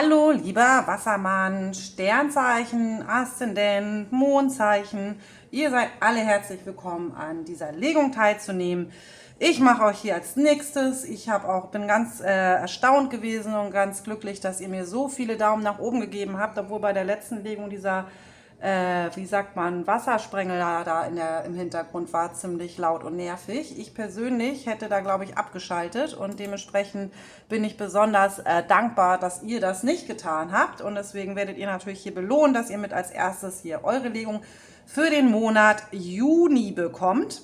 Hallo, lieber Wassermann, Sternzeichen, Aszendent, Mondzeichen. Ihr seid alle herzlich willkommen, an dieser Legung teilzunehmen. Ich mache euch hier als nächstes. Bin ganz erstaunt gewesen und ganz glücklich, dass ihr mir so viele Daumen nach oben gegeben habt, obwohl bei der letzten Legung dieser wie sagt man, Wassersprengel da im Hintergrund war ziemlich laut und nervig. Ich persönlich hätte da, glaube ich, abgeschaltet und dementsprechend bin ich besonders dankbar, dass ihr das nicht getan habt und deswegen werdet ihr natürlich hier belohnt, dass ihr mit als erstes hier eure Legung für den Monat Juni bekommt.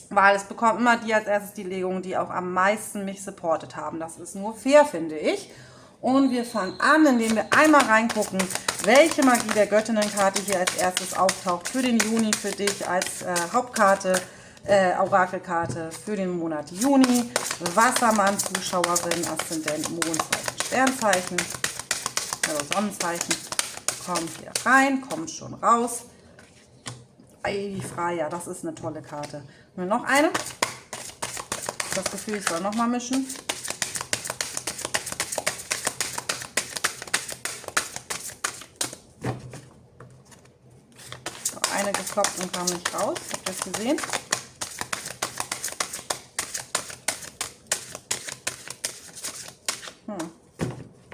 Weil es bekommt immer die als erstes die Legung, die auch am meisten mich supportet haben. Das ist nur fair, finde ich. Und wir fangen an, indem wir einmal reingucken, welche Magie der Göttinnenkarte hier als erstes auftaucht für den Juni für dich als Hauptkarte, Orakelkarte für den Monat Juni. Wassermann, Zuschauerin, Aszendent, Mondzeichen, Sternzeichen, also Sonnenzeichen. Kommt hier rein, kommt schon raus. Ei, Freya, das ist eine tolle Karte. Und noch eine. Das Gefühl, ich soll nochmal mischen. Eine geklopft und kam nicht raus. Habt ihr das gesehen?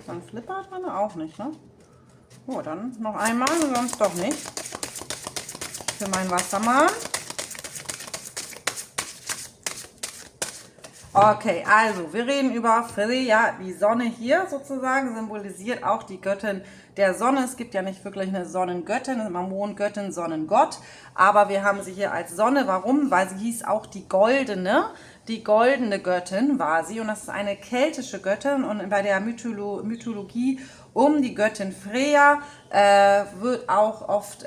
Dann flippert man auch nicht, ne? Oh, dann noch einmal und sonst doch nicht. Für meinen Wassermann. Okay, also wir reden über Freya. Die Sonne hier sozusagen symbolisiert auch die Göttin der Sonne. Es gibt ja nicht wirklich eine Sonnengöttin, immer Mondgöttin, Sonnengott. Aber wir haben sie hier als Sonne. Warum? Weil sie hieß auch die goldene. Die goldene Göttin war sie. Und das ist eine keltische Göttin. Und bei der Mythologie um die Göttin Freya wird auch oft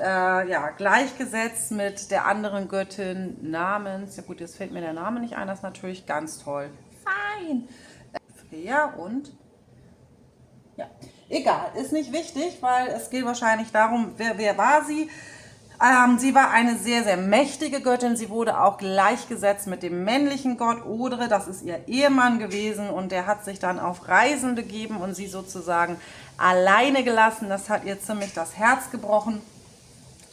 gleichgesetzt mit der anderen Göttin namens, ja gut, jetzt fällt mir der Name nicht ein, das ist natürlich ganz toll. Fein. Freya und, ja, egal, ist nicht wichtig, weil es geht wahrscheinlich darum, wer war sie? Sie war eine sehr, sehr mächtige Göttin. Sie wurde auch gleichgesetzt mit dem männlichen Gott Odre. Das ist ihr Ehemann gewesen und der hat sich dann auf Reisen begeben und sie sozusagen alleine gelassen. Das hat ihr ziemlich das Herz gebrochen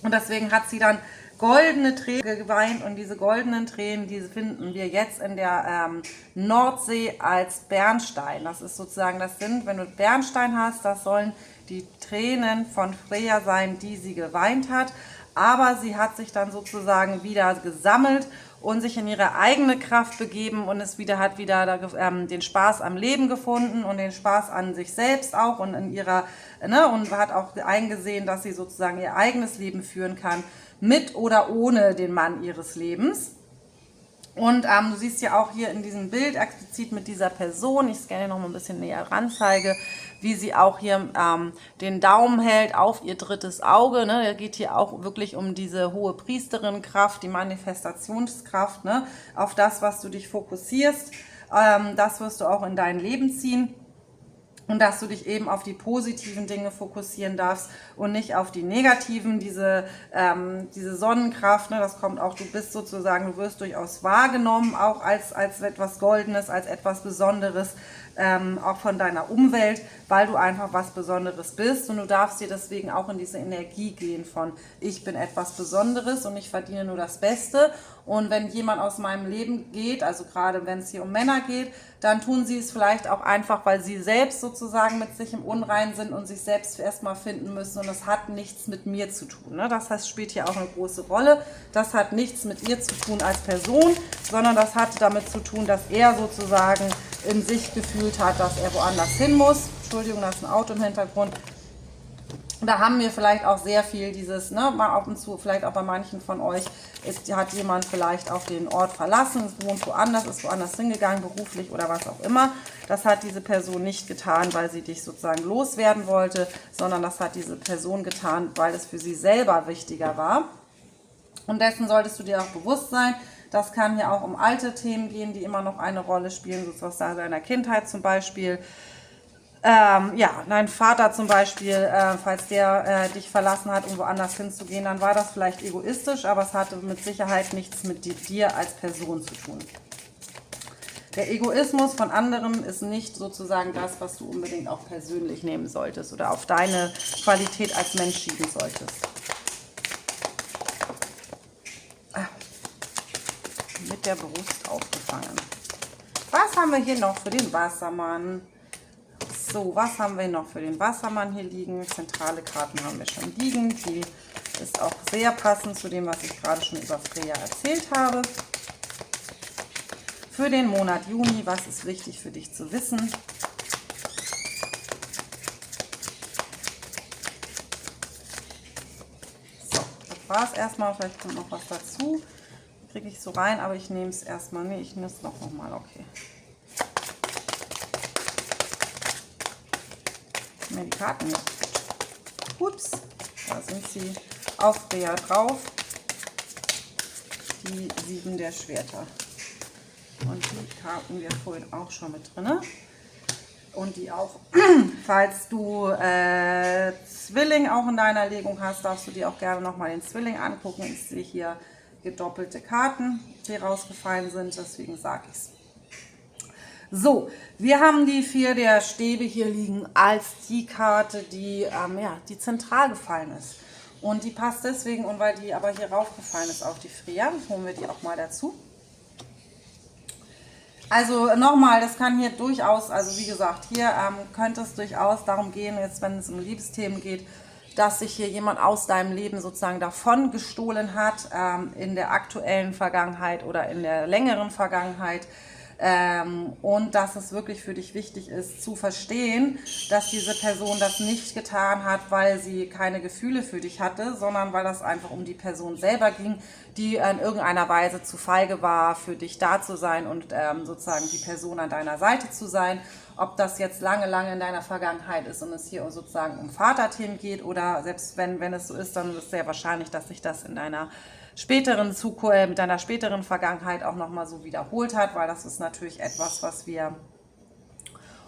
und deswegen hat sie dann goldene Tränen geweint und diese goldenen Tränen, die finden wir jetzt in der Nordsee als Bernstein. Das ist sozusagen, wenn du Bernstein hast, das sollen die Tränen von Freya sein, die sie geweint hat. Aber sie hat sich dann sozusagen wieder gesammelt und sich in ihre eigene Kraft begeben und hat wieder den Spaß am Leben gefunden und den Spaß an sich selbst auch und in ihrer, und hat auch eingesehen, dass sie sozusagen ihr eigenes Leben führen kann, mit oder ohne den Mann ihres Lebens. Und du siehst ja auch hier in diesem Bild explizit mit dieser Person, ich scanne noch mal ein bisschen näher ran, zeige, wie sie auch hier den Daumen hält auf ihr drittes Auge. Ne? Da geht hier auch wirklich um diese hohe Priesterin-Kraft, die Manifestationskraft, ne? Auf das, was du dich fokussierst. Das wirst du auch in dein Leben ziehen. Und dass du dich eben auf die positiven Dinge fokussieren darfst und nicht auf die negativen, diese Sonnenkraft, ne, das kommt auch, du wirst durchaus wahrgenommen, auch als etwas Goldenes, als etwas Besonderes, auch von deiner Umwelt, weil du einfach was Besonderes bist und du darfst dir deswegen auch in diese Energie gehen von, ich bin etwas Besonderes und ich verdiene nur das Beste. Und wenn jemand aus meinem Leben geht, also gerade wenn es hier um Männer geht, dann tun sie es vielleicht auch einfach, weil sie selbst sozusagen mit sich im Unreinen sind und sich selbst erstmal finden müssen und das hat nichts mit mir zu tun. Ne? Das heißt, spielt hier auch eine große Rolle. Das hat nichts mit ihr zu tun als Person, sondern das hat damit zu tun, dass er sozusagen in sich gefühlt hat, dass er woanders hin muss. Entschuldigung, da ist ein Auto im Hintergrund. Da haben wir vielleicht auch sehr viel dieses, ne, mal ab und zu, vielleicht auch bei manchen von euch, hat jemand vielleicht auch den Ort verlassen, wohnt woanders, ist woanders hingegangen, beruflich oder was auch immer. Das hat diese Person nicht getan, weil sie dich sozusagen loswerden wollte, sondern das hat diese Person getan, weil es für sie selber wichtiger war. Und dessen solltest du dir auch bewusst sein. Das kann hier auch um alte Themen gehen, die immer noch eine Rolle spielen, sozusagen deiner Kindheit zum Beispiel. Dein Vater zum Beispiel, falls der dich verlassen hat, um woanders hinzugehen, dann war das vielleicht egoistisch, aber es hatte mit Sicherheit nichts mit dir als Person zu tun. Der Egoismus von anderen ist nicht sozusagen das, was du unbedingt auch persönlich nehmen solltest oder auf deine Qualität als Mensch schieben solltest. Mit der Brust aufgefangen. Was haben wir hier noch für den Wassermann? So, was haben wir noch für den Wassermann hier liegen? Zentrale Karten haben wir schon liegen. Die ist auch sehr passend zu dem, was ich gerade schon über Freya erzählt habe. Für den Monat Juni, was ist wichtig für dich zu wissen? So, das war es erstmal. Vielleicht kommt noch was dazu. Kriege ich so rein, aber ich nehme es erstmal. Nee, ich nehme es noch mal. Okay. Mir die Karten hier. Ups, da sind sie auf Freya drauf. Die 7 der Schwerter. Und die Karten wir vorhin auch schon mit drin. Und die auch, falls du Zwilling auch in deiner Legung hast, darfst du dir auch gerne nochmal den Zwilling angucken. Ich sehe hier gedoppelte Karten, die rausgefallen sind, deswegen sage ich es. So, wir haben die 4 der Stäbe hier liegen als die Karte, die, die zentral gefallen ist. Und die passt deswegen, und weil die aber hier raufgefallen ist auf die Freya, holen wir die auch mal dazu. Also nochmal, das kann hier durchaus, also wie gesagt, hier könnte es durchaus darum gehen, jetzt wenn es um Liebesthemen geht, dass sich hier jemand aus deinem Leben sozusagen davon gestohlen hat, in der aktuellen Vergangenheit oder in der längeren Vergangenheit. Und dass es wirklich für dich wichtig ist zu verstehen, dass diese Person das nicht getan hat, weil sie keine Gefühle für dich hatte, sondern weil das einfach um die Person selber ging, die in irgendeiner Weise zu feige war, für dich da zu sein und sozusagen die Person an deiner Seite zu sein. Ob das jetzt lange in deiner Vergangenheit ist und es hier sozusagen um Vaterthemen geht oder selbst wenn es so ist, dann ist es sehr wahrscheinlich, dass sich das in deiner späteren Zukunft, mit deiner späteren Vergangenheit auch nochmal so wiederholt hat, weil das ist natürlich etwas, was wir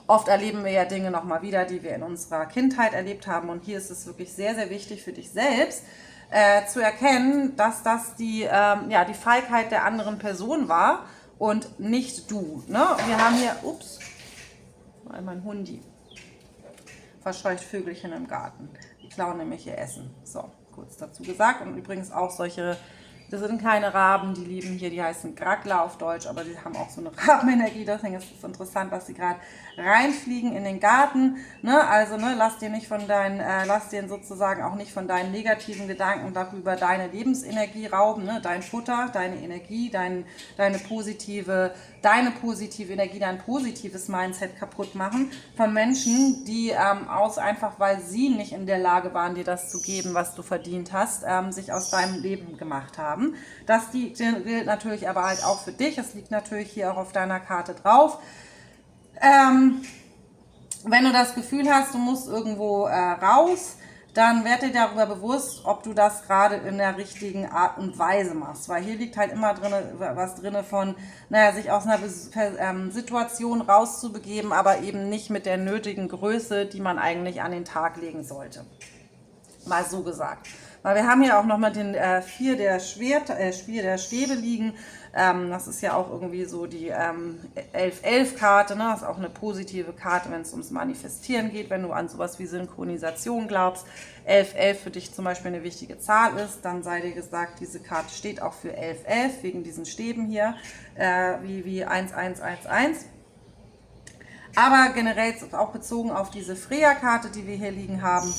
oft erleben, wir ja Dinge nochmal wieder, die wir in unserer Kindheit erlebt haben, und hier ist es wirklich sehr, sehr wichtig für dich selbst zu erkennen, dass das die Feigheit der anderen Person war und nicht du. Ne? Wir haben hier, ups, mein Hundi verscheucht Vögelchen im Garten. Die klauen nämlich ihr Essen. So, kurz dazu gesagt. Und übrigens auch solche, das sind keine Raben, die lieben hier, die heißen Grackler auf Deutsch, aber die haben auch so eine Rabenenergie. Deswegen ist es interessant, dass sie gerade reinfliegen in den Garten. Ne? Also lass dir nicht von lass dir sozusagen auch nicht von deinen negativen Gedanken darüber deine Lebensenergie rauben, ne? Dein Futter, deine Energie, deine positive Energie, dein positives Mindset kaputt machen von Menschen, die einfach, weil sie nicht in der Lage waren, dir das zu geben, was du verdient hast, sich aus deinem Leben gemacht haben. Das gilt natürlich aber halt auch für dich. Es liegt natürlich hier auch auf deiner Karte drauf. Wenn du das Gefühl hast, du musst irgendwo raus, dann werd dir darüber bewusst, ob du das gerade in der richtigen Art und Weise machst. Weil hier liegt halt immer was drin von, sich aus einer Situation rauszubegeben, aber eben nicht mit der nötigen Größe, die man eigentlich an den Tag legen sollte. Mal so gesagt. Weil wir haben hier auch nochmal den 4 der Stäbe liegen. Das ist ja auch irgendwie so die 11-11-Karte. Ne? Das ist auch eine positive Karte, wenn es ums Manifestieren geht. Wenn du an sowas wie Synchronisation glaubst, 11-11 für dich zum Beispiel eine wichtige Zahl ist, dann sei dir gesagt, diese Karte steht auch für 11-11, wegen diesen Stäben hier, wie 1-1-1-1. Aber generell auch bezogen auf diese Freya-Karte, die wir hier liegen haben,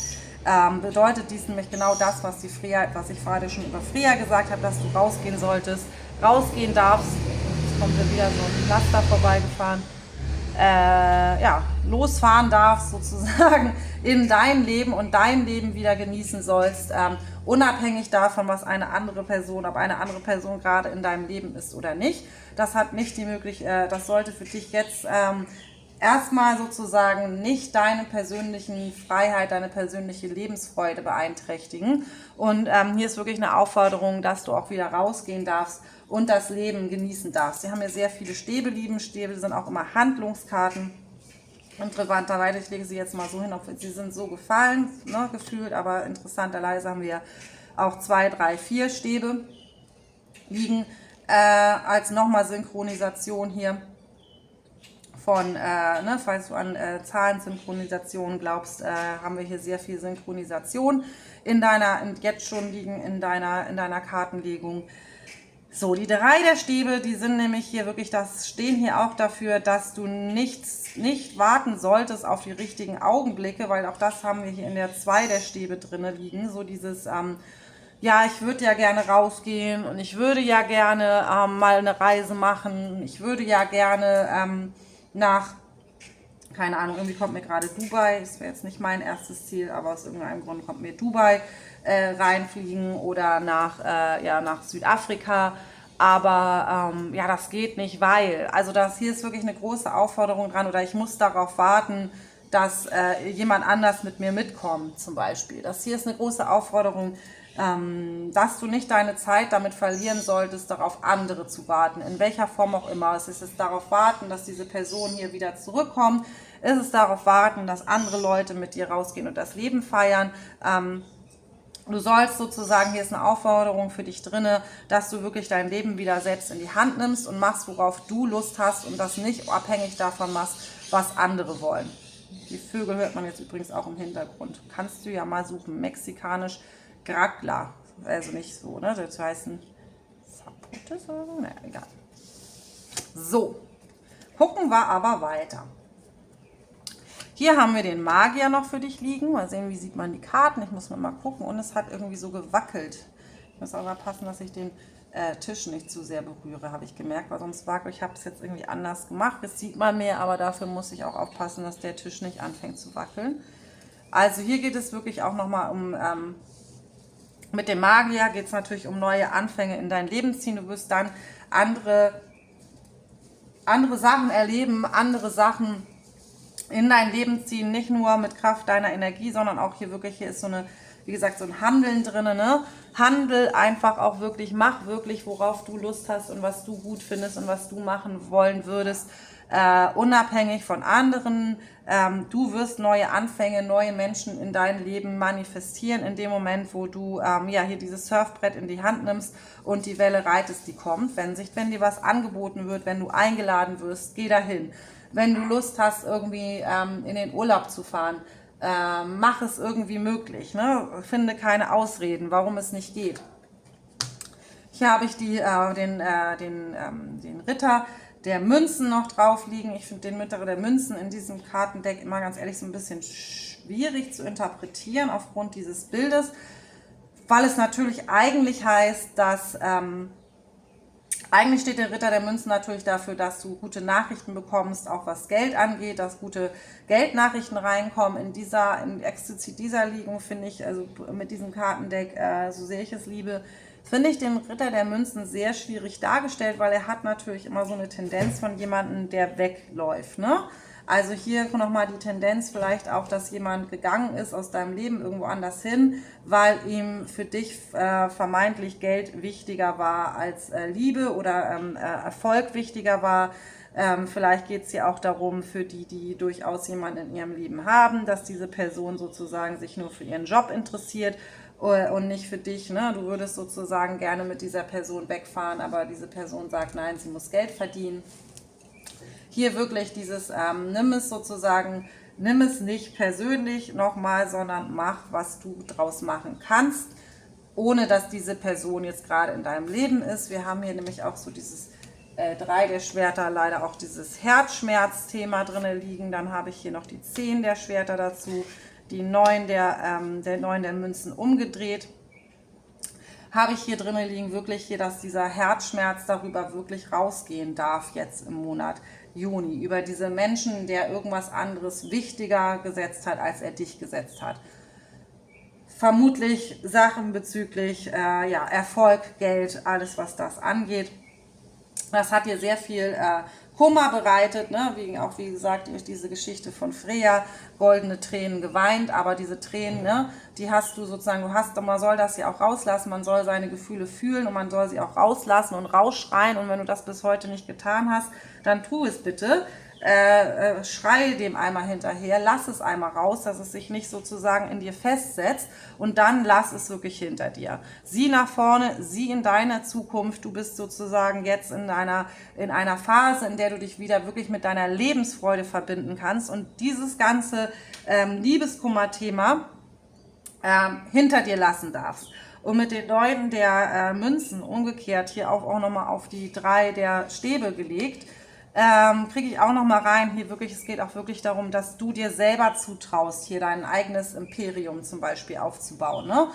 bedeutet dies nämlich genau das, was ich gerade schon über Freya gesagt habe, dass du rausgehen solltest, rausgehen darfst. Jetzt kommt ja wieder so ein Laster vorbeigefahren. Losfahren darfst sozusagen in dein Leben und dein Leben wieder genießen sollst, unabhängig davon, ob eine andere Person gerade in deinem Leben ist oder nicht. Das hat nicht die Möglichkeit, das sollte für dich jetzt erstmal sozusagen nicht deine persönlichen Freiheit, deine persönliche Lebensfreude beeinträchtigen. Und hier ist wirklich eine Aufforderung, dass du auch wieder rausgehen darfst und das Leben genießen darfst. Sie haben hier sehr viele Stäbe liegen. Stäbe sind auch immer Handlungskarten. Interessanterweise, ich lege sie jetzt mal so hin, sie sind so gefallen, ne, gefühlt, aber interessanterweise haben wir auch 2, 3, 4 Stäbe liegen als nochmal Synchronisation hier. von, falls du an Zahlensynchronisation glaubst, haben wir hier sehr viel Synchronisation jetzt schon liegen in deiner Kartenlegung. So, die 3 der Stäbe, die sind nämlich hier wirklich, das stehen hier auch dafür, dass du nicht warten solltest auf die richtigen Augenblicke, weil auch das haben wir hier in der 2 der Stäbe drinne liegen. So dieses, ja, ich würde ja gerne rausgehen und ich würde ja gerne mal eine Reise machen. Ich würde ja gerne nach, keine Ahnung, irgendwie kommt mir gerade Dubai, das wäre jetzt nicht mein erstes Ziel, aber aus irgendeinem Grund kommt mir Dubai reinfliegen oder nach Südafrika. Aber ja, das geht nicht, weil, also hier ist wirklich eine große Aufforderung dran oder ich muss darauf warten, dass jemand anders mit mir mitkommt zum Beispiel. Das hier ist eine große Aufforderung, dass du nicht deine Zeit damit verlieren solltest, darauf andere zu warten, in welcher Form auch immer. Es ist darauf warten, dass diese Person hier wieder zurückkommt. Es ist darauf warten, dass andere Leute mit dir rausgehen und das Leben feiern. Du sollst sozusagen, hier ist eine Aufforderung für dich drinne, dass du wirklich dein Leben wieder selbst in die Hand nimmst und machst, worauf du Lust hast und das nicht abhängig davon machst, was andere wollen. Die Vögel hört man jetzt übrigens auch im Hintergrund. Kannst du ja mal suchen, mexikanisch Gracla, also nicht so, ne? Das heißt ein Zapotes oder so, naja, egal. So, gucken wir aber weiter. Hier haben wir den Magier noch für dich liegen. Mal sehen, wie sieht man die Karten. Ich muss mal gucken. Und es hat irgendwie so gewackelt. Ich muss aber passen, dass ich den Tisch nicht zu sehr berühre, habe ich gemerkt. Weil sonst wackelt. Ich habe es jetzt irgendwie anders gemacht. Das sieht man mehr, aber dafür muss ich auch aufpassen, dass der Tisch nicht anfängt zu wackeln. Also hier geht es wirklich auch nochmal um... mit dem Magier geht es natürlich um neue Anfänge in dein Leben ziehen. Du wirst dann andere Sachen erleben, andere Sachen in dein Leben ziehen, nicht nur mit Kraft deiner Energie, sondern auch hier ist so eine, wie gesagt, so ein Handeln drin, ne? Handel einfach auch wirklich, mach wirklich, worauf du Lust hast und was du gut findest und was du machen wollen würdest, unabhängig von anderen. Du wirst neue Anfänge, neue Menschen in dein Leben manifestieren, in dem Moment, wo du hier dieses Surfbrett in die Hand nimmst und die Welle reitest, die kommt. Wenn dir was angeboten wird, wenn du eingeladen wirst, geh dahin. Wenn du Lust hast, irgendwie in den Urlaub zu fahren, mach es irgendwie möglich. Ne? Finde keine Ausreden, warum es nicht geht. Hier habe ich den Ritter der Münzen noch drauf liegen. Ich finde den Ritter der Münzen in diesem Kartendeck immer ganz ehrlich so ein bisschen schwierig zu interpretieren aufgrund dieses Bildes, weil es natürlich eigentlich heißt, dass... Eigentlich steht der Ritter der Münzen natürlich dafür, dass du gute Nachrichten bekommst, auch was Geld angeht, dass gute Geldnachrichten reinkommen. Explizit dieser Ligung finde ich, also mit diesem Kartendeck, so sehr ich es liebe, finde ich den Ritter der Münzen sehr schwierig dargestellt, weil er hat natürlich immer so eine Tendenz von jemandem, der wegläuft, ne? Also hier nochmal die Tendenz vielleicht auch, dass jemand gegangen ist aus deinem Leben irgendwo anders hin, weil ihm für dich vermeintlich Geld wichtiger war als Liebe oder Erfolg wichtiger war. Vielleicht geht es hier auch darum, für die durchaus jemanden in ihrem Leben haben, dass diese Person sozusagen sich nur für ihren Job interessiert und nicht für dich. Ne? Du würdest sozusagen gerne mit dieser Person wegfahren, aber diese Person sagt, nein, sie muss Geld verdienen. Hier wirklich dieses, nimm es nicht persönlich nochmal, sondern mach, was du draus machen kannst, ohne dass diese Person jetzt gerade in deinem Leben ist. Wir haben hier nämlich auch so dieses 3 der Schwerter, leider auch dieses Herzschmerzthema drin liegen. Dann habe ich hier noch die 10 der Schwerter dazu, die 9 der 9 der Münzen umgedreht. Habe ich hier drin liegen, wirklich hier, dass dieser Herzschmerz darüber wirklich rausgehen darf jetzt im Monat Juni. Über diese Menschen, der irgendwas anderes wichtiger gesetzt hat, als er dich gesetzt hat. Vermutlich Sachen bezüglich Erfolg, Geld, alles was das angeht. Das hat dir sehr viel Kummer bereitet, ne? Wie gesagt, durch diese Geschichte von Freya, goldene Tränen geweint, aber diese Tränen, ne, die hast du sozusagen, man soll das ja auch rauslassen, man soll seine Gefühle fühlen und man soll sie auch rauslassen und rausschreien und wenn du das bis heute nicht getan hast, dann tu es bitte. schrei dem einmal hinterher, lass es einmal raus, dass es sich nicht sozusagen in dir festsetzt und dann lass es wirklich hinter dir. Sieh nach vorne, sieh in deine Zukunft, du bist sozusagen jetzt in einer Phase, in der du dich wieder wirklich mit deiner Lebensfreude verbinden kannst und dieses ganze Liebeskummer-Thema hinter dir lassen darfst. Und mit den 9 der Münzen umgekehrt hier auch nochmal auf die 3 der Stäbe gelegt, kriege ich auch noch mal rein, hier wirklich, es geht auch wirklich darum, dass du dir selber zutraust, hier dein eigenes Imperium zum Beispiel aufzubauen. Ne?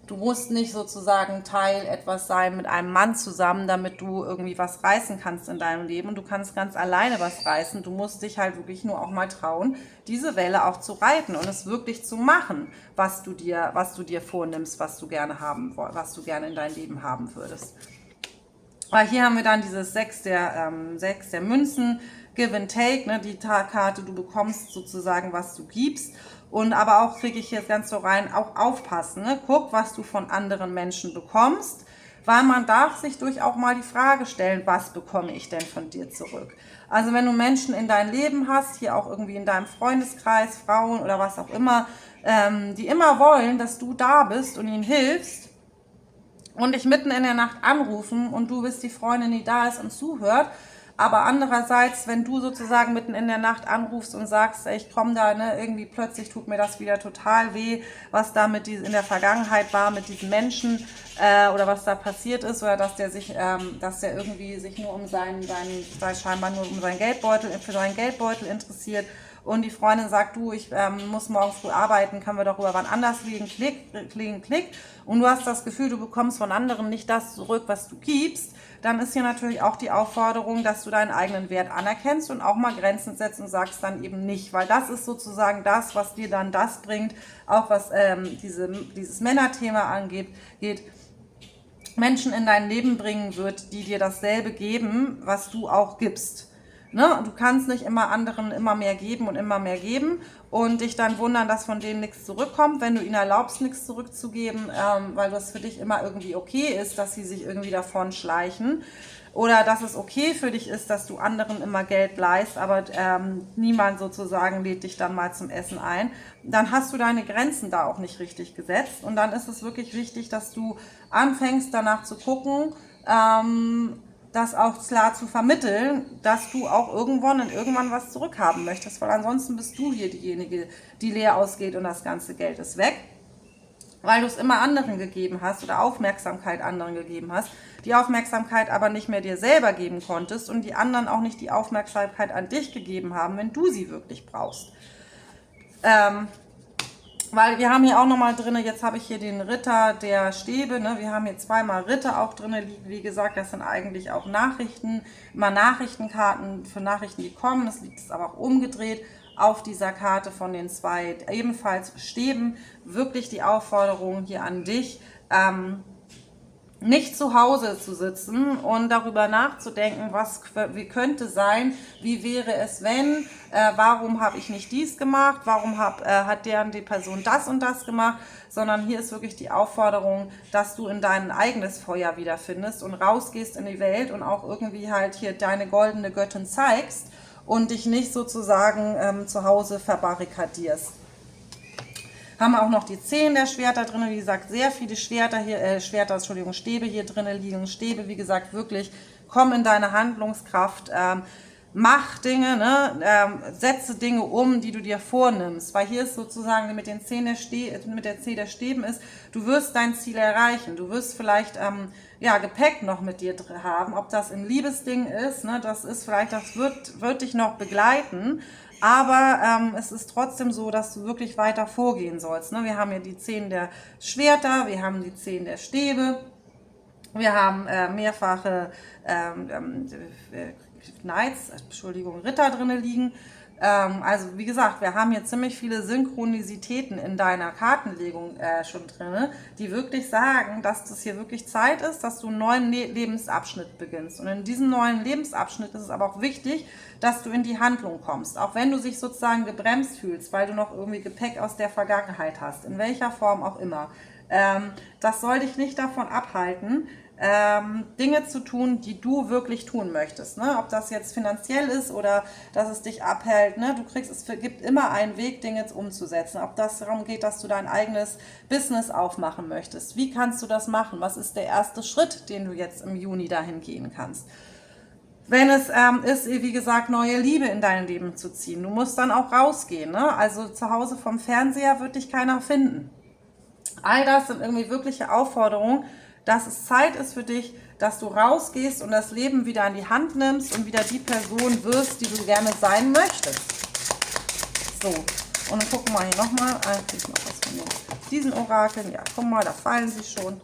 Du musst nicht sozusagen Teil etwas sein mit einem Mann zusammen, damit du irgendwie was reißen kannst in deinem Leben. Und du kannst ganz alleine was reißen. Du musst dich halt wirklich nur auch mal trauen, diese Welle auch zu reiten und es wirklich zu machen, was du dir vornimmst, was du gerne was du gerne in dein Leben haben würdest. Weil hier haben wir dann dieses 6 der Münzen, Give and Take, ne, die Karte, du bekommst sozusagen, was du gibst. Und aber auch kriege ich jetzt ganz so rein, auch aufpassen, ne? Guck, was du von anderen Menschen bekommst, weil man darf sich durchaus mal die Frage stellen, was bekomme ich denn von dir zurück? Also wenn du Menschen in dein Leben hast, hier auch irgendwie in deinem Freundeskreis, Frauen oder was auch immer, die immer wollen, dass du da bist und ihnen hilfst, und dich mitten in der Nacht anrufen und du bist die Freundin, die da ist und zuhört. Aber andererseits, wenn du sozusagen mitten in der Nacht anrufst und sagst, ey, ich komme da, ne, irgendwie plötzlich tut mir das wieder total weh, was da in der Vergangenheit war mit diesen Menschen oder was da passiert ist oder dass der irgendwie sich nur scheinbar nur um für seinen Geldbeutel interessiert. Und die Freundin sagt, du, ich muss morgen früh arbeiten, können wir doch über wann anders liegen, klick. Und du hast das Gefühl, du bekommst von anderen nicht das zurück, was du gibst, dann ist hier natürlich auch die Aufforderung, dass du deinen eigenen Wert anerkennst und auch mal Grenzen setzt und sagst dann eben nicht. Weil das ist sozusagen das, was dir dann das bringt, auch was dieses Männerthema angeht, Menschen in dein Leben bringen wird, die dir dasselbe geben, was du auch gibst. Ne? Du kannst nicht immer anderen immer mehr geben und dich dann wundern, dass von denen nichts zurückkommt, wenn du ihnen erlaubst, nichts zurückzugeben, weil das für dich immer irgendwie okay ist, dass sie sich irgendwie davon schleichen oder dass es okay für dich ist, dass du anderen immer Geld leihst, aber niemand sozusagen lädt dich dann mal zum Essen ein, dann hast du deine Grenzen da auch nicht richtig gesetzt und dann ist es wirklich wichtig, dass du anfängst danach zu gucken, das auch klar zu vermitteln, dass du auch irgendwann was zurückhaben möchtest, weil ansonsten bist du hier diejenige, die leer ausgeht und das ganze Geld ist weg, weil du es immer anderen gegeben hast oder Aufmerksamkeit anderen gegeben hast, die Aufmerksamkeit aber nicht mehr dir selber geben konntest und die anderen auch nicht die Aufmerksamkeit an dich gegeben haben, wenn du sie wirklich brauchst. Weil wir haben hier auch nochmal drin, jetzt habe ich hier den Ritter der Stäbe, ne? Wir haben hier zweimal Ritter auch drin liegen, wie gesagt, das sind eigentlich auch Nachrichten, immer Nachrichtenkarten für Nachrichten, die kommen, das liegt es aber auch umgedreht auf dieser Karte von den 2 ebenfalls Stäben, wirklich die Aufforderung hier an dich, nicht zu Hause zu sitzen und darüber nachzudenken, wie könnte sein, wie wäre es wenn, warum habe ich nicht dies gemacht, warum hat die Person das und das gemacht, sondern hier ist wirklich die Aufforderung, dass du in dein eigenes Feuer wiederfindest und rausgehst in die Welt und auch irgendwie halt hier deine goldene Göttin zeigst und dich nicht sozusagen zu Hause verbarrikadierst. Haben wir auch noch die 10 der Schwerter drin, wie gesagt, sehr viele Stäbe hier drin liegen. Stäbe, wie gesagt, wirklich, komm in deine Handlungskraft, mach Dinge, ne? Setze Dinge um, die du dir vornimmst. Weil hier ist sozusagen mit der 10 der Stäben ist, du wirst dein Ziel erreichen. Du wirst vielleicht Gepäck noch mit dir haben, ob das im Liebesding ist, ne? Das wird dich noch begleiten. Aber es ist trotzdem so, dass du wirklich weiter vorgehen sollst. Ne? Wir haben hier die 10 der Schwerter, wir haben die 10 der Stäbe, wir haben mehrfache Ritter drin liegen. Also wie gesagt, wir haben hier ziemlich viele Synchronizitäten in deiner Kartenlegung schon drin, die wirklich sagen, dass das hier wirklich Zeit ist, dass du einen neuen Lebensabschnitt beginnst. Und in diesem neuen Lebensabschnitt ist es aber auch wichtig, dass du in die Handlung kommst. Auch wenn du dich sozusagen gebremst fühlst, weil du noch irgendwie Gepäck aus der Vergangenheit hast, in welcher Form auch immer. Das soll dich nicht davon abhalten, Dinge zu tun, die du wirklich tun möchtest. Ne? Ob das jetzt finanziell ist oder dass es dich abhält. Ne? Es gibt immer einen Weg, Dinge umzusetzen. Ob das darum geht, dass du dein eigenes Business aufmachen möchtest. Wie kannst du das machen? Was ist der erste Schritt, den du jetzt im Juni dahin gehen kannst? Wenn es ist, wie gesagt, neue Liebe in dein Leben zu ziehen. Du musst dann auch rausgehen. Ne? Also zu Hause vom Fernseher wird dich keiner finden. All das sind irgendwie wirkliche Aufforderungen, dass es Zeit ist für dich, dass du rausgehst und das Leben wieder in die Hand nimmst und wieder die Person wirst, die du gerne sein möchtest. So, und dann gucken wir hier nochmal. Krieg ich noch was von diesen Orakeln. Ja, guck mal, da fallen sie schon.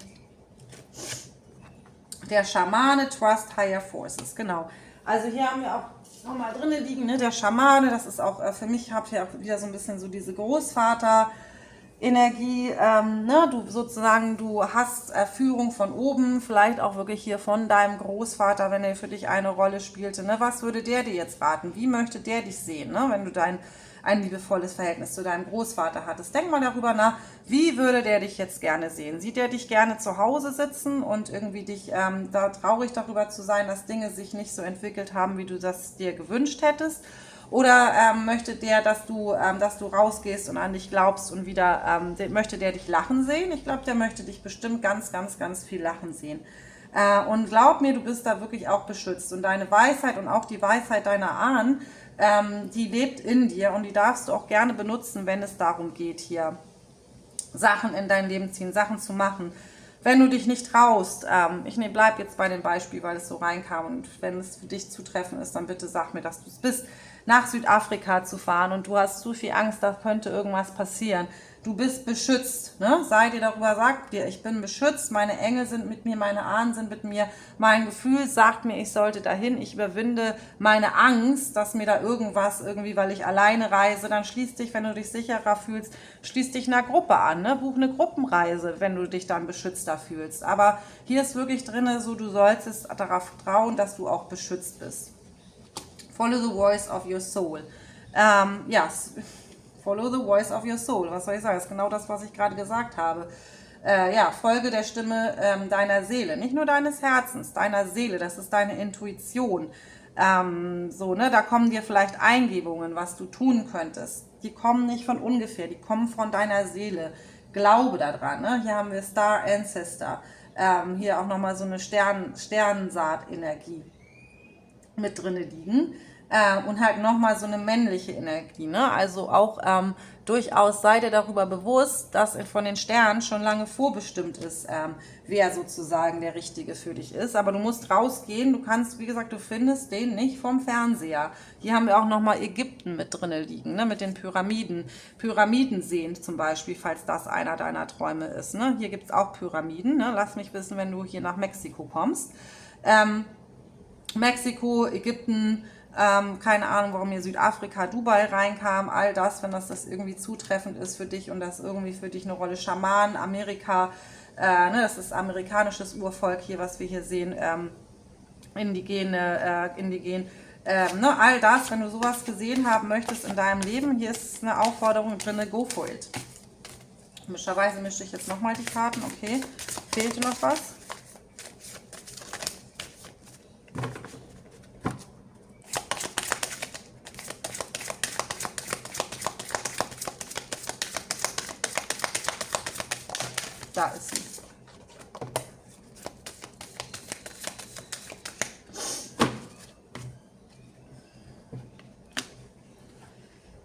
Der Schamane, Trust Higher Forces, genau. Also hier haben wir auch nochmal drinnen liegen, ne? Der Schamane, das ist auch für mich, habt ihr auch wieder so ein bisschen so diese Großvater- Energie, ne, du hast Führung von oben, vielleicht auch wirklich hier von deinem Großvater, wenn er für dich eine Rolle spielte, ne, was würde der dir jetzt raten, wie möchte der dich sehen, ne, wenn du ein liebevolles Verhältnis zu deinem Großvater hattest. Denk mal darüber nach, wie würde der dich jetzt gerne sehen? Sieht der dich gerne zu Hause sitzen und irgendwie dich da traurig darüber zu sein, dass Dinge sich nicht so entwickelt haben, wie du das dir gewünscht hättest? Oder möchte der, dass du rausgehst und an dich glaubst und wieder, möchte der dich lachen sehen? Ich glaube, der möchte dich bestimmt ganz, ganz, ganz viel lachen sehen. Und glaub mir, du bist da wirklich auch beschützt. Und deine Weisheit und auch die Weisheit deiner Ahnen, die lebt in dir und die darfst du auch gerne benutzen, wenn es darum geht, hier Sachen in dein Leben ziehen, Sachen zu machen. Wenn du dich nicht traust, bleib jetzt bei dem Beispiel, weil es so reinkam und wenn es für dich zutreffend ist, dann bitte sag mir, dass du es bist, nach Südafrika zu fahren und du hast zu viel Angst, da könnte irgendwas passieren. Du bist beschützt, ne? Sei dir darüber, sag dir, ich bin beschützt, meine Engel sind mit mir, meine Ahnen sind mit mir, mein Gefühl sagt mir, ich sollte dahin, ich überwinde meine Angst, dass mir da irgendwas irgendwie, weil ich alleine reise, dann schließ dich, wenn du dich sicherer fühlst, schließ dich einer Gruppe an, ne? Buch eine Gruppenreise, wenn du dich dann beschützter fühlst. Aber hier ist wirklich drin, so du solltest darauf vertrauen, dass du auch beschützt bist. Follow the voice of your soul. Yes. Follow the voice of your soul. Was soll ich sagen? Das ist genau das, was ich gerade gesagt habe. Folge der Stimme deiner Seele. Nicht nur deines Herzens, deiner Seele. Das ist deine Intuition. Da kommen dir vielleicht Eingebungen, was du tun könntest. Die kommen nicht von ungefähr, die kommen von deiner Seele. Glaube daran. Ne? Hier haben wir Star Ancestor. Hier auch nochmal so eine Sternensaat-Energie mit drin liegen und halt nochmal so eine männliche Energie. Ne? Also auch durchaus sei dir darüber bewusst, dass von den Sternen schon lange vorbestimmt ist, wer sozusagen der Richtige für dich ist. Aber du musst rausgehen, du kannst, wie gesagt, du findest den nicht vom Fernseher. Hier haben wir auch nochmal Ägypten mit drin liegen, ne? Mit den Pyramiden. Pyramiden sehen zum Beispiel, falls das einer deiner Träume ist. Ne? Hier gibt es auch Pyramiden. Ne? Lass mich wissen, wenn du hier nach Mexiko kommst. Mexiko, Ägypten, keine Ahnung, warum hier Südafrika, Dubai reinkam, all das, wenn das irgendwie zutreffend ist für dich und das irgendwie für dich eine Rolle, Schamanen, Amerika, das ist amerikanisches Urvolk hier, was wir hier sehen, indigen, all das, wenn du sowas gesehen haben möchtest in deinem Leben, hier ist eine Aufforderung drin, go for it. Komischerweise mische ich jetzt nochmal die Karten, okay, fehlte noch was? Da ist sie.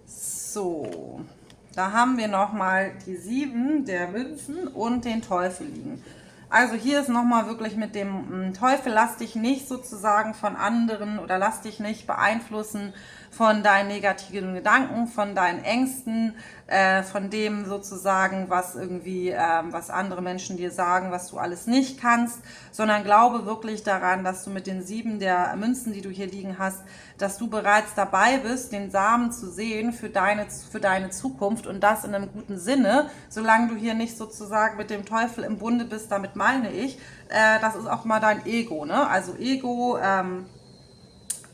So, da haben wir nochmal die 7 der Münzen und den Teufel liegen. Also hier ist nochmal wirklich mit dem Teufel, lass dich nicht sozusagen von anderen oder lass dich nicht beeinflussen von deinen negativen Gedanken, von deinen Ängsten, von dem sozusagen, was irgendwie, was andere Menschen dir sagen, was du alles nicht kannst, sondern glaube wirklich daran, dass du mit den 7 der Münzen, die du hier liegen hast, dass du bereits dabei bist, den Samen zu sehen für deine Zukunft und das in einem guten Sinne, solange du hier nicht sozusagen mit dem Teufel im Bunde bist, damit meine ich, das ist auch mal dein Ego, ne? Also Ego,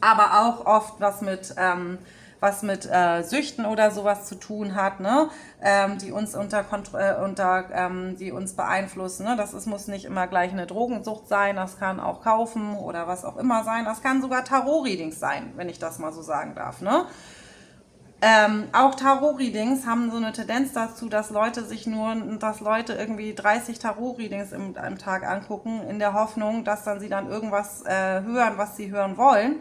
aber auch oft was was mit Süchten oder sowas zu tun hat, ne? Die uns die uns beeinflussen. Ne? Das muss nicht immer gleich eine Drogensucht sein, das kann auch Kaufen oder was auch immer sein. Das kann sogar Tarot-Readings sein, wenn ich das mal so sagen darf. Ne? Auch Tarot-Readings haben so eine Tendenz dazu, dass Leute irgendwie 30 Tarot-Readings am Tag angucken, in der Hoffnung, dass sie dann irgendwas hören, was sie hören wollen.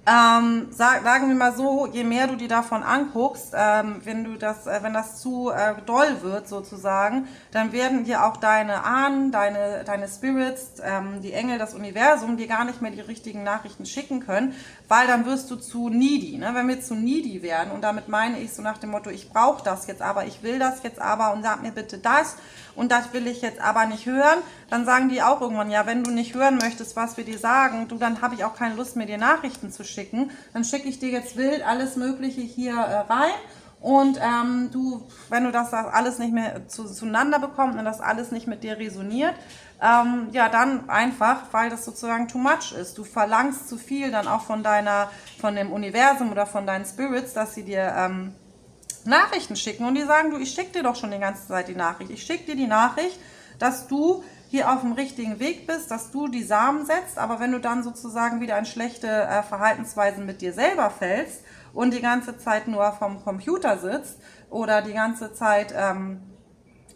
Sagen wir mal so, je mehr du dir davon anguckst, wenn das zu doll wird sozusagen, dann werden dir auch deine Ahnen, deine Spirits, die Engel, das Universum dir gar nicht mehr die richtigen Nachrichten schicken können, weil dann wirst du zu needy. Ne? Wenn wir zu needy werden, und damit meine ich so nach dem Motto, ich brauche das jetzt aber, ich will das jetzt aber und sag mir bitte das und das will ich jetzt aber nicht hören, dann sagen die auch irgendwann, ja, wenn du nicht hören möchtest, was wir dir sagen, dann habe ich auch keine Lust mehr, dir Nachrichten zu schicken, dann schicke ich dir jetzt wild alles Mögliche hier rein und wenn du das alles nicht mehr zueinander bekommst und das alles nicht mit dir resoniert, ja, dann einfach, weil das sozusagen too much ist. Du verlangst zu viel dann auch von dem Universum oder von deinen Spirits, dass sie dir Nachrichten schicken und die sagen, du, ich schicke dir doch schon die ganze Zeit die Nachricht. Ich schicke dir die Nachricht, dass du hier auf dem richtigen Weg bist, dass du die Samen setzt, aber wenn du dann sozusagen wieder in schlechte Verhaltensweisen mit dir selber fällst und die ganze Zeit nur vom Computer sitzt oder die ganze Zeit,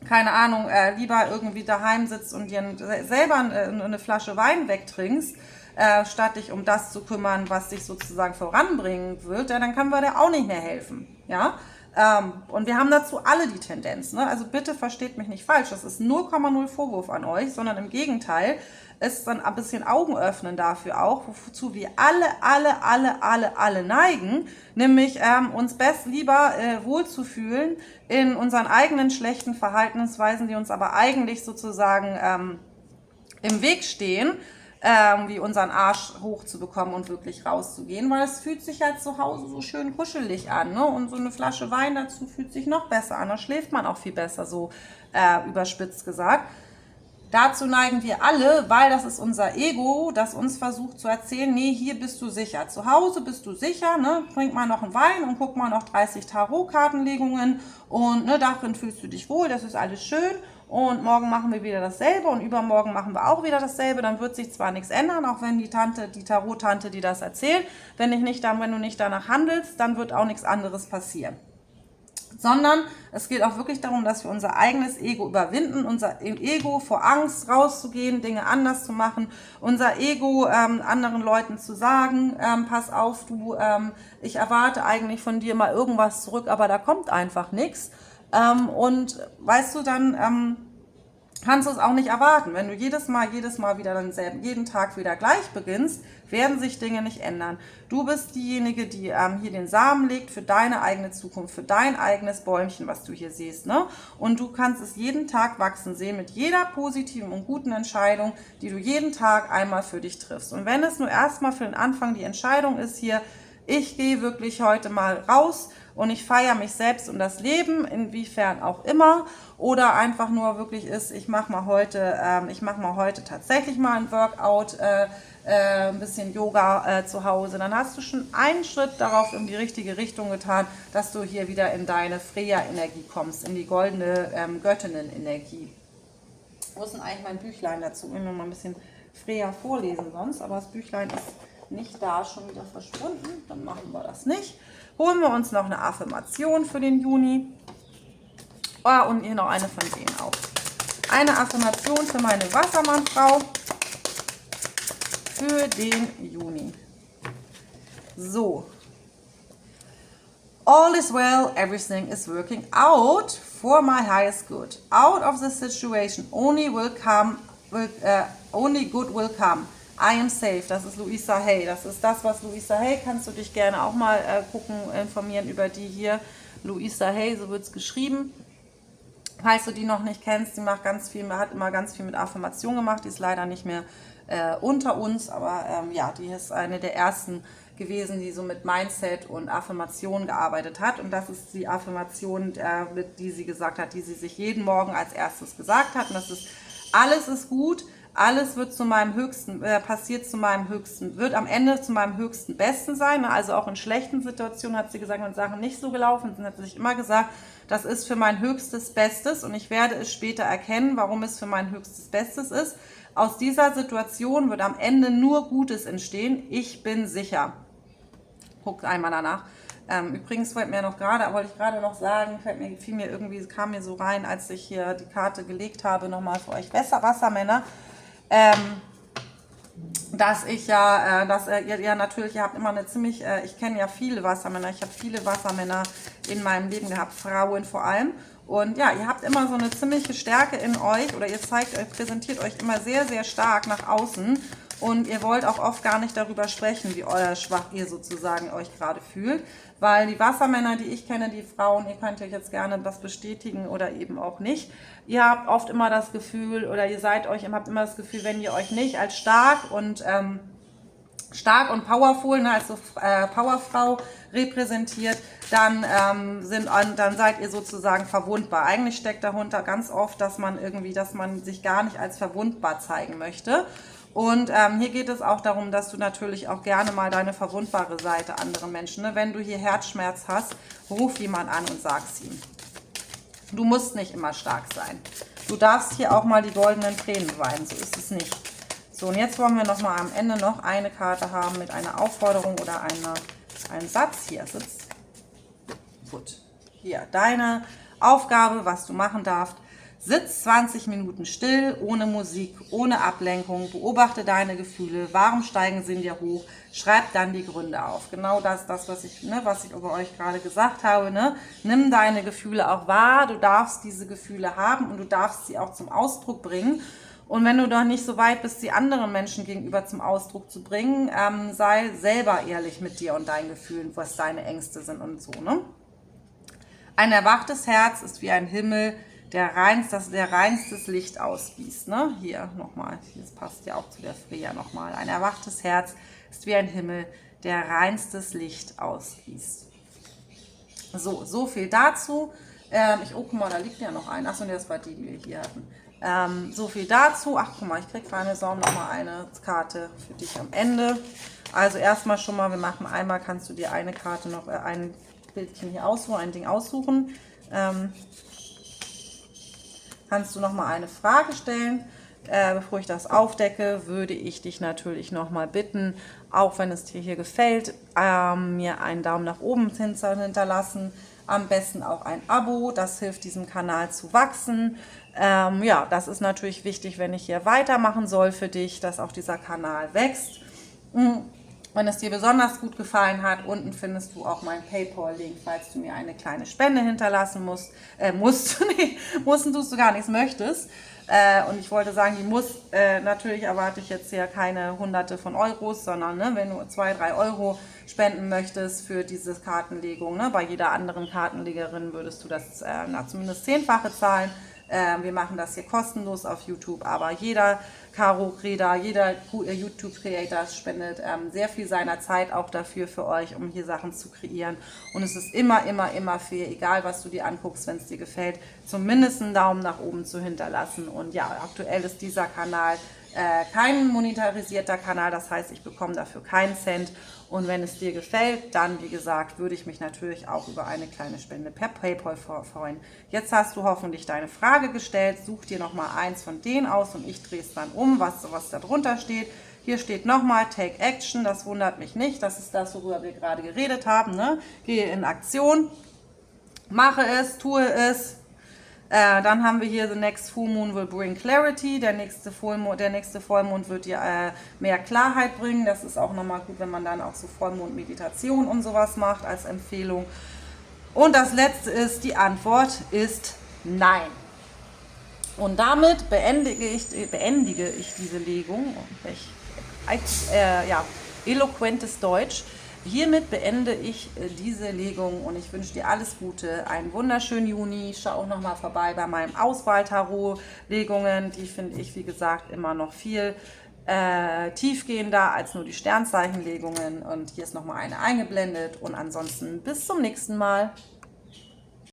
keine Ahnung, lieber irgendwie daheim sitzt und dir selber eine Flasche Wein wegtrinkst, statt dich um das zu kümmern, was dich sozusagen voranbringen wird, ja, dann können wir dir auch nicht mehr helfen, ja. Und wir haben dazu alle die Tendenz, ne? Also bitte versteht mich nicht falsch, das ist 0,0 Vorwurf an euch, sondern im Gegenteil, ist dann ein bisschen Augen öffnen dafür auch, wozu wir alle neigen, nämlich uns lieber wohlzufühlen in unseren eigenen schlechten Verhaltensweisen, die uns aber eigentlich sozusagen im Weg stehen, wie unseren Arsch hochzubekommen und wirklich rauszugehen, weil es fühlt sich ja zu Hause so schön kuschelig an, ne? Und so eine Flasche Wein dazu fühlt sich noch besser an, da schläft man auch viel besser, so überspitzt gesagt. Dazu neigen wir alle, weil das ist unser Ego, das uns versucht zu erzählen, nee, hier bist du sicher, zu Hause bist du sicher, ne? Trink mal noch einen Wein und guck mal noch 30 Tarotkartenlegungen und ne, darin fühlst du dich wohl, das ist alles schön und morgen machen wir wieder dasselbe und übermorgen machen wir auch wieder dasselbe, dann wird sich zwar nichts ändern, auch wenn die Tarot-Tante, die das erzählt, wenn du nicht danach handelst, dann wird auch nichts anderes passieren. Sondern es geht auch wirklich darum, dass wir unser eigenes Ego überwinden, unser Ego vor Angst rauszugehen, Dinge anders zu machen, unser Ego anderen Leuten zu sagen, pass auf, ich erwarte eigentlich von dir mal irgendwas zurück, aber da kommt einfach nichts. Und weißt du, dann kannst du es auch nicht erwarten. Wenn du jedes Mal wieder jeden Tag wieder gleich beginnst, werden sich Dinge nicht ändern. Du bist diejenige, die hier den Samen legt für deine eigene Zukunft, für dein eigenes Bäumchen, was du hier siehst, ne? Und du kannst es jeden Tag wachsen sehen mit jeder positiven und guten Entscheidung, die du jeden Tag einmal für dich triffst. Und wenn es nur erstmal für den Anfang die Entscheidung ist hier, ich gehe wirklich heute mal raus und ich feiere mich selbst und das Leben, inwiefern auch immer, oder einfach nur wirklich ist, ich mache mal heute tatsächlich mal ein Workout, ein bisschen Yoga zu Hause, dann hast du schon einen Schritt darauf in die richtige Richtung getan, dass du hier wieder in deine Freya-Energie kommst, in die goldene Göttinnen-Energie. Wo ist denn eigentlich mein Büchlein dazu? Ich will mal ein bisschen Freya vorlesen sonst, aber das Büchlein ist nicht da, schon wieder verschwunden, dann machen wir das nicht. Holen wir uns noch eine Affirmation für den Juni. Oh, und hier noch eine von denen auch. Eine Affirmation für meine Wassermannfrau für den Juni. So. All is well, everything is working out for my highest good. Out of the situation only good will come. I am safe, das ist Louisa Hay. Das ist das, was Louisa Hay, kannst du dich gerne auch mal informieren über die hier. Louisa Hay, so wird es geschrieben. Falls du die noch nicht kennst, die hat immer ganz viel mit Affirmation gemacht, die ist leider nicht mehr unter uns, aber ja, die ist eine der ersten gewesen, die so mit Mindset und Affirmation gearbeitet hat. Und das ist die Affirmation, die sie gesagt hat, die sie sich jeden Morgen als erstes gesagt hat. Und das ist, alles ist gut, alles wird zu meinem höchsten, wird am Ende zu meinem höchsten Besten sein. Also auch in schlechten Situationen hat sie gesagt, wenn Sachen nicht so gelaufen sind, hat sie sich immer gesagt, das ist für mein höchstes Bestes und ich werde es später erkennen, warum es für mein höchstes Bestes ist. Aus dieser Situation wird am Ende nur Gutes entstehen. Ich bin sicher. Guckt einmal danach. Übrigens wollte ich gerade noch sagen, kam mir so rein, als ich hier die Karte gelegt habe, nochmal für euch Wassermänner, dass ihr natürlich, ihr habt immer ich kenne ja viele Wassermänner, ich habe viele Wassermänner in meinem Leben gehabt, Frauen vor allem. Und ja, ihr habt immer so eine ziemliche Stärke in euch oder präsentiert euch immer sehr, sehr stark nach außen. Und ihr wollt auch oft gar nicht darüber sprechen, wie schwach ihr sozusagen euch gerade fühlt. Weil die Wassermänner, die ich kenne, die Frauen, ihr könnt euch jetzt gerne das bestätigen oder eben auch nicht. Ihr habt oft immer das Gefühl oder habt immer das Gefühl, wenn ihr euch nicht als stark und powerful, ne, als so Powerfrau repräsentiert, dann seid ihr sozusagen verwundbar. Eigentlich steckt darunter ganz oft, dass man sich gar nicht als verwundbar zeigen möchte. Und hier geht es auch darum, dass du natürlich auch gerne mal deine verwundbare Seite anderen Menschen, ne? Wenn du hier Herzschmerz hast, ruf jemand an und sag's ihm. Du musst nicht immer stark sein. Du darfst hier auch mal die goldenen Tränen weinen, so ist es nicht. So, und jetzt wollen wir noch mal am Ende noch eine Karte haben mit einer Aufforderung oder einem Satz. Hier sitzt. Gut. Hier, deine Aufgabe, was du machen darfst. Sitz 20 Minuten still, ohne Musik, ohne Ablenkung, beobachte deine Gefühle, warum steigen sie in dir hoch, schreib dann die Gründe auf. Genau das was ich über euch gerade gesagt habe. Ne? Nimm deine Gefühle auch wahr, du darfst diese Gefühle haben und du darfst sie auch zum Ausdruck bringen. Und wenn du doch nicht so weit bist, sie anderen Menschen gegenüber zum Ausdruck zu bringen, sei selber ehrlich mit dir und deinen Gefühlen, was deine Ängste sind und so. Ne? Ein erwachtes Herz ist wie ein Himmel, der reinstes Licht ausgießt. Ne? Hier nochmal, das passt ja auch zu der Freya nochmal. Ein erwachtes Herz ist wie ein Himmel, der reinstes Licht ausgießt. So viel dazu. Guck mal, da liegt ja noch ein. Achso, das war die wir hier hatten. So viel dazu. Ach, guck mal, ich krieg für eine Sorge nochmal eine Karte für dich am Ende. Also erstmal schon mal, wir machen einmal, kannst du dir eine Karte noch, ein Bildchen hier aussuchen, ein Ding aussuchen. Kannst du noch mal eine Frage stellen. Bevor ich das aufdecke, würde ich dich natürlich noch mal bitten, auch wenn es dir hier gefällt, mir einen Daumen nach oben hinterlassen. Am besten auch ein Abo, das hilft diesem Kanal zu wachsen. Ja, das ist natürlich wichtig, wenn ich hier weitermachen soll für dich, dass auch dieser Kanal wächst. Wenn es dir besonders gut gefallen hat, unten findest du auch meinen PayPal-Link, falls du mir eine kleine Spende hinterlassen musst. Mussten tust du gar nichts möchtest. Und ich wollte sagen, natürlich erwarte ich jetzt hier keine Hunderte von Euros, sondern ne, wenn du 2, 3 Euro spenden möchtest für diese Kartenlegung, ne, bei jeder anderen Kartenlegerin würdest du das zumindest 10-fache zahlen. Wir machen das hier kostenlos auf YouTube, aber jeder Karo-Creator, jeder YouTube-Creator spendet sehr viel seiner Zeit auch dafür für euch, um hier Sachen zu kreieren. Und es ist immer fair, egal was du dir anguckst, wenn es dir gefällt, zumindest einen Daumen nach oben zu hinterlassen. Und ja, aktuell ist dieser Kanal kein monetarisierter Kanal, das heißt, ich bekomme dafür keinen Cent. Und wenn es dir gefällt, dann, wie gesagt, würde ich mich natürlich auch über eine kleine Spende per PayPal freuen. Jetzt hast du hoffentlich deine Frage gestellt. Such dir nochmal eins von denen aus und ich drehe es dann um, was da drunter steht. Hier steht nochmal Take Action, das wundert mich nicht. Das ist das, worüber wir gerade geredet haben. Ne? Gehe in Aktion, mache es, tue es. Dann haben wir hier The Next Full Moon will bring clarity. Der nächste Vollmond wird dir mehr Klarheit bringen. Das ist auch nochmal gut, wenn man dann auch so Vollmond-Meditation und sowas macht als Empfehlung. Und das letzte ist, die Antwort ist Nein. Und damit beendige ich diese Legung. Eloquentes Deutsch. Hiermit beende ich diese Legung und ich wünsche dir alles Gute, einen wunderschönen Juni. Schau auch nochmal vorbei bei meinem Auswahl-Tarot-Legungen. Die finde ich, wie gesagt, immer noch viel tiefgehender als nur die Sternzeichenlegungen. Und hier ist nochmal eine eingeblendet und ansonsten bis zum nächsten Mal.